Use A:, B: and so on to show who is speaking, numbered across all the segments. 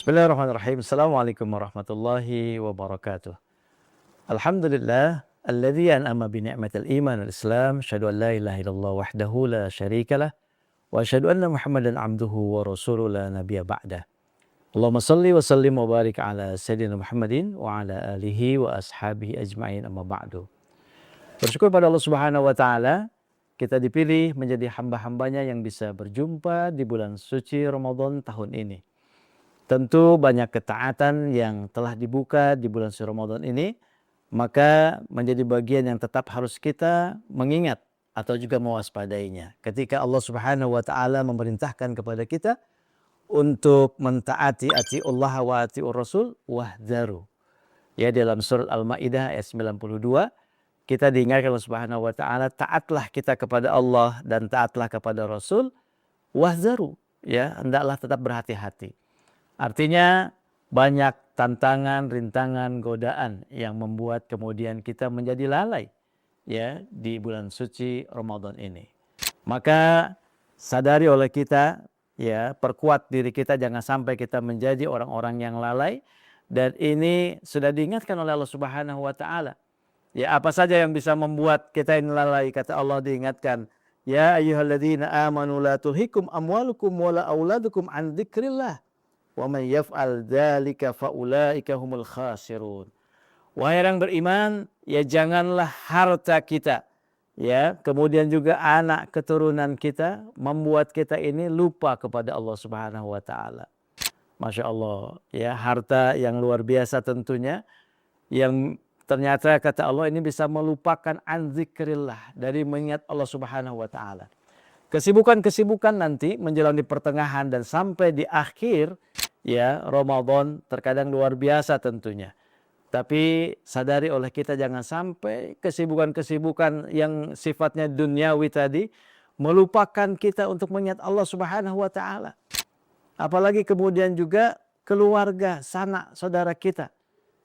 A: Bismillahirrahmanirrahim. Assalamualaikum warahmatullahi wabarakatuh. Alhamdulillah alladzi an'ama bi ni'matil iman wal islam. Asyhadu an la ilaha illallah wahdahu la syarikalah wa asyhadu anna Muhammadan abduhu wa rasuluhu la nabiyya ba'dah. Allahumma shalli wa sallim wa barik ala sayyidina Muhammadin wa ala alihi wa ashabihi ajma'in, amma ba'du. Bersyukur pada Allah Subhanahu wa taala kita dipilih menjadi hamba-hambanya yang bisa berjumpa di bulan suci Ramadan tahun ini. Tentu banyak ketaatan yang telah dibuka di bulan suci Ramadan ini, maka menjadi bagian yang tetap harus kita mengingat atau juga mewaspadainya. Ketika Allah Subhanahu wa taala memerintahkan kepada kita untuk mentaati Allah wa atiur Rasul wahdharu. Ya, dalam surat Al-Maidah ayat 92 kita diingatkan Allah Subhanahu wa taala, taatlah kita kepada Allah dan taatlah kepada Rasul wahdharu. Ya, hendaklah tetap berhati-hati. Artinya banyak tantangan, rintangan, godaan yang membuat kemudian kita menjadi lalai ya di bulan suci Ramadan ini. Maka sadari oleh kita ya, perkuat diri kita jangan sampai kita menjadi orang-orang yang lalai, dan ini sudah diingatkan oleh Allah Subhanahu wa taala. Ya, apa saja yang bisa membuat kita ini lalai? Kata Allah, diingatkan, ya ayyuhalladzina amanu la tulhikum amwalukum wala auladukum an dzikrillah. Wa may yaf'al dzalika faulaika humul khasirun. Wahai orang beriman, ya janganlah harta kita, ya, kemudian juga anak keturunan kita membuat kita ini lupa kepada Allah Subhanahu wa taala. Masya Allah, ya, harta yang luar biasa tentunya, yang ternyata kata Allah ini bisa melupakan an dzikrillah, dari mengingat Allah Subhanahu wa taala. Kesibukan-kesibukan nanti menjelang di pertengahan dan sampai di akhir ya Ramadan terkadang luar biasa tentunya. Tapi sadari oleh kita jangan sampai kesibukan-kesibukan yang sifatnya duniawi tadi melupakan kita untuk mengingat Allah Subhanahu wa taala. Apalagi kemudian juga keluarga, sanak saudara kita.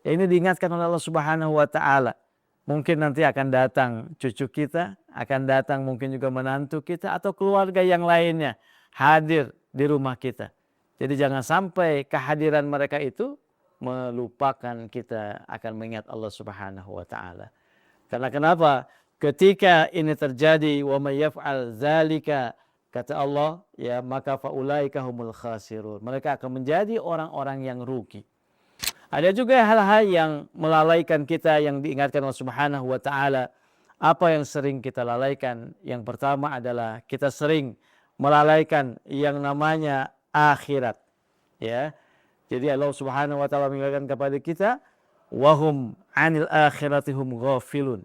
A: Ya, ini diingatkan oleh Allah Subhanahu wa taala. Mungkin nanti akan datang cucu kita, akan datang mungkin juga menantu kita atau keluarga yang lainnya hadir di rumah kita. Jadi jangan sampai kehadiran mereka itu melupakan kita akan mengingat Allah Subhanahu wa taala. Karena kenapa? Ketika ini terjadi, wa may yaf'al dzalika, kata Allah, ya, maka faulaika humul khasirun. Mereka akan menjadi orang-orang yang rugi. Ada juga hal-hal yang melalaikan kita yang diingatkan Allah Subhanahu wa taala. Apa yang sering kita lalaikan? Yang pertama adalah kita sering melalaikan yang namanya akhirat. Ya. Jadi Allah Subhanahu wa taala mengingatkan kepada kita, wahum 'anil akhirati hum ghafilun.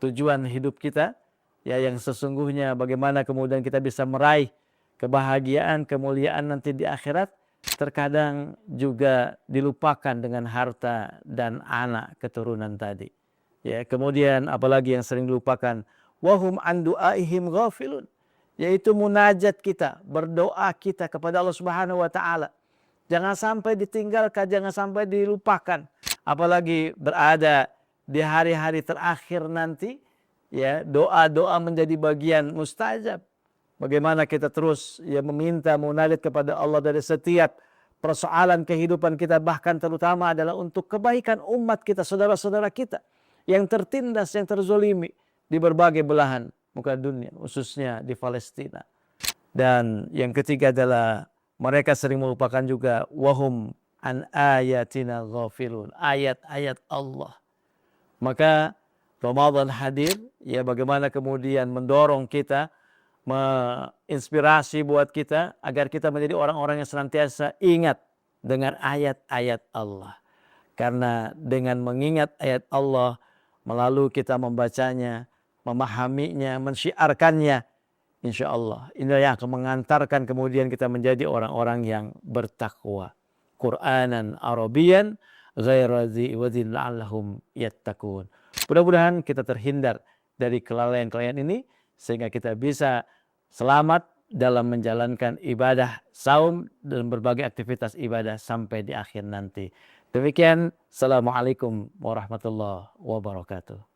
A: Tujuan hidup kita ya yang sesungguhnya bagaimana kemudian kita bisa meraih kebahagiaan, kemuliaan nanti di akhirat, terkadang juga dilupakan dengan harta dan anak keturunan tadi. Ya, kemudian apalagi yang sering dilupakan, wahum an du'aihim ghafilun, yaitu munajat kita, berdoa kita kepada Allah Subhanahu wa taala. Jangan sampai ditinggalkan, jangan sampai dilupakan. Apalagi berada di hari-hari terakhir nanti, ya, doa-doa menjadi bagian mustajab. Bagaimana kita terus ya meminta, munajat kepada Allah dari setiap persoalan kehidupan kita, bahkan terutama adalah untuk kebaikan umat kita, saudara-saudara kita yang tertindas, yang terzolimi di berbagai belahan muka dunia, khususnya di Palestina. Dan yang ketiga adalah mereka sering melupakan juga wahum an ayatina ghafilun, ayat-ayat Allah. Maka Ramadan hadir, ya, bagaimana kemudian mendorong kita, menginspirasi buat kita agar kita menjadi orang-orang yang senantiasa ingat dengan ayat-ayat Allah. Karena dengan mengingat ayat Allah, melalui kita membacanya, memahaminya, mensyiarkannya, insya Allah inilah yang akan mengantarkan kemudian kita menjadi orang-orang yang bertakwa. Qur'anan Arabian ghaira dzi wadzin la'allahum yattaqun. Mudah-mudahan kita terhindar dari kelalaian-kelalaian ini sehingga kita bisa selamat dalam menjalankan ibadah saum dan berbagai aktivitas ibadah sampai di akhir nanti. Demikian, assalamualaikum warahmatullahi wabarakatuh.